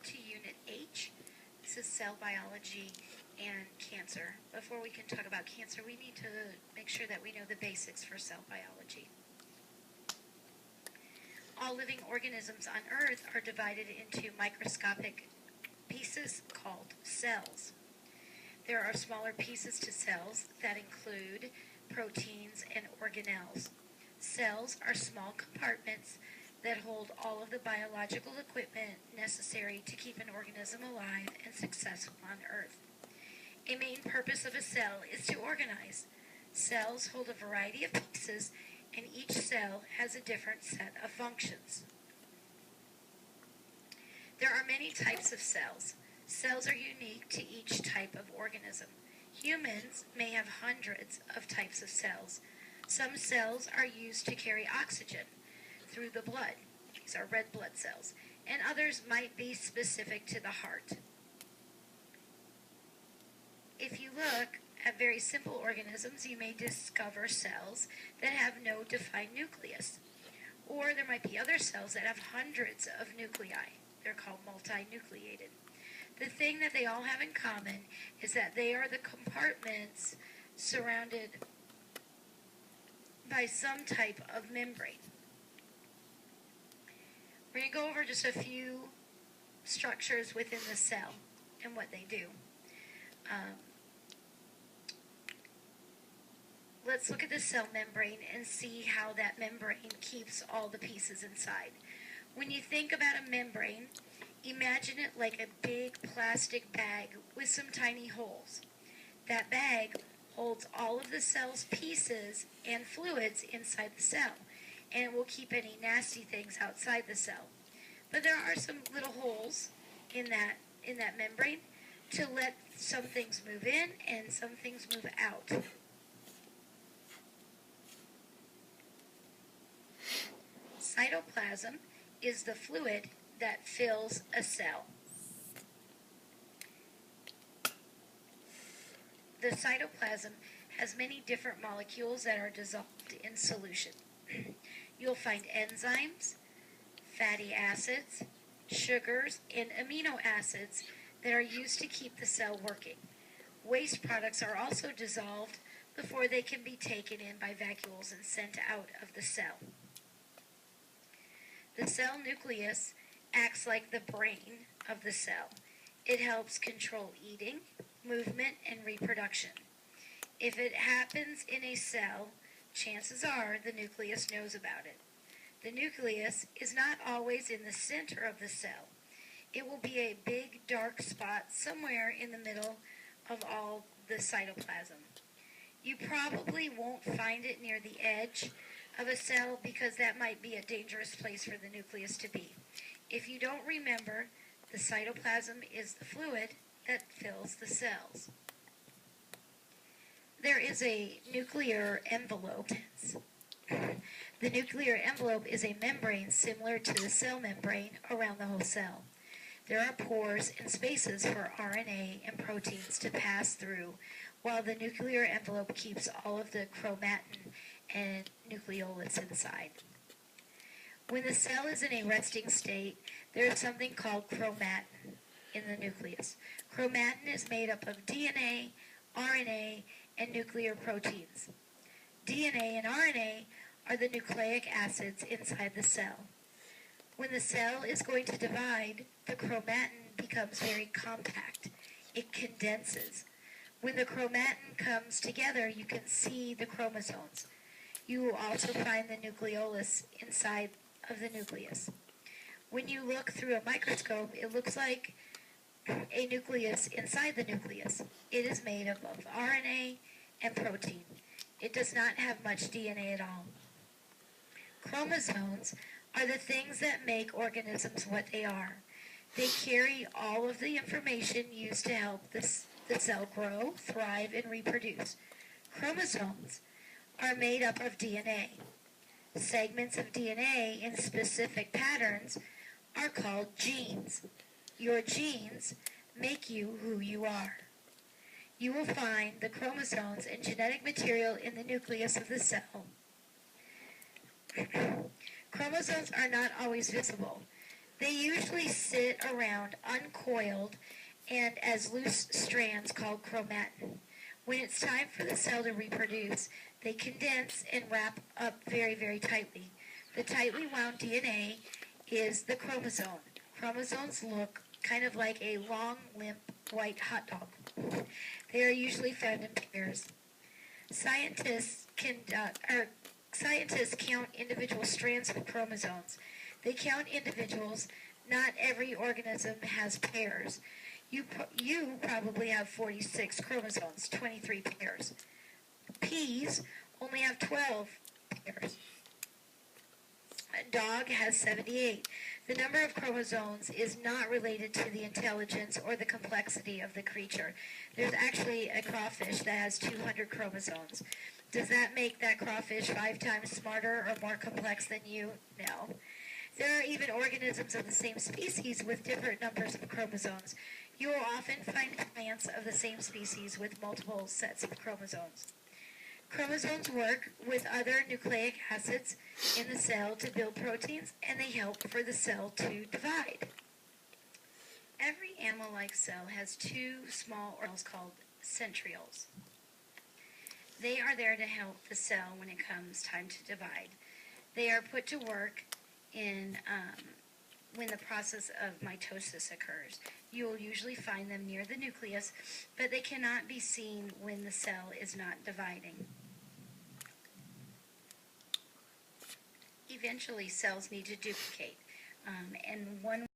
to Unit H. This is cell biology and cancer. Before we can talk about cancer, we need to make sure that we know the basics for cell biology. All living organisms on Earth are divided into microscopic pieces called cells. There are smaller pieces to cells that include proteins and organelles. Cells are small compartments that hold all of the biological equipment necessary to keep an organism alive and successful on Earth. A main purpose of a cell is to organize. Cells hold a variety of pieces, and each cell has a different set of functions. There are many types of cells. Cells are unique to each type of organism. Humans may have hundreds of types of cells. Some cells are used to carry oxygen through the blood. These are red blood cells. And others might be specific to the heart. If you look at very simple organisms, you may discover cells that have no defined nucleus. Or there might be other cells that have hundreds of nuclei. They're called multinucleated. The thing that they all have in common is that they are the compartments surrounded by some type of membrane. We're going to go over just a few structures within the cell and what they do. Let's look at the cell membrane and see how that membrane keeps all the pieces inside. When you think about a membrane, imagine it like a big plastic bag with some tiny holes. That bag holds all of the cell's pieces and fluids inside the cell, and it will keep any nasty things outside the cell. But there are some little holes in that membrane to let some things move in and some things move out. Cytoplasm is the fluid that fills a cell. The cytoplasm has many different molecules that are dissolved in solution. You'll find enzymes, fatty acids, sugars, and amino acids that are used to keep the cell working. Waste products are also dissolved before they can be taken in by vacuoles and sent out of the cell. The cell nucleus acts like the brain of the cell. It helps control eating, movement, and reproduction. If it happens in a cell, chances are the nucleus knows about it. The nucleus is not always in the center of the cell. It will be a big dark spot somewhere in the middle of all the cytoplasm. You probably won't find it near the edge of a cell because that might be a dangerous place for the nucleus to be. If you don't remember, the cytoplasm is the fluid that fills the cells. There is a nuclear envelope. The nuclear envelope is a membrane similar to the cell membrane around the whole cell. There are pores and spaces for RNA and proteins to pass through, while the nuclear envelope keeps all of the chromatin and nucleolus inside. When the cell is in a resting state, there is something called chromatin in the nucleus. Chromatin is made up of DNA, RNA, and nuclear proteins. DNA and RNA are the nucleic acids inside the cell. When the cell is going to divide, the chromatin becomes very compact. It condenses. When the chromatin comes together, you can see the chromosomes. You will also find the nucleolus inside of the nucleus. When you look through a microscope, it looks like a nucleus inside the nucleus. It is made up of RNA and protein. It does not have much DNA at all. Chromosomes are the things that make organisms what they are. They carry all of the information used to help the cell grow, thrive, and reproduce. Chromosomes are made up of DNA. Segments of DNA in specific patterns are called genes. Your genes make you who you are. You will find the chromosomes and genetic material in the nucleus of the cell. Chromosomes are not always visible. They usually sit around uncoiled and as loose strands called chromatin. When it's time for the cell to reproduce, they condense and wrap up very, very tightly. The tightly wound DNA is the chromosome. Chromosomes look kind of like a long, limp, white hot dog. They are usually found in pairs. Scientists count individual strands of chromosomes. They count individuals. Not every organism has pairs. You probably have 46 chromosomes, 23 pairs. Peas only have 12 pairs. A dog has 78. The number of chromosomes is not related to the intelligence or the complexity of the creature. There's actually a crawfish that has 200 chromosomes. Does that make that crawfish 5 times smarter or more complex than you? No. There are even organisms of the same species with different numbers of chromosomes. You will often find plants of the same species with multiple sets of chromosomes. Chromosomes work with other nucleic acids in the cell to build proteins, and they help for the cell to divide. Every animal-like cell has 2 small organelles called centrioles. They are there to help the cell when it comes time to divide. They are put to work when the process of mitosis occurs. You will usually find them near the nucleus, but they cannot be seen when the cell is not dividing. Eventually, cells need to duplicate, and one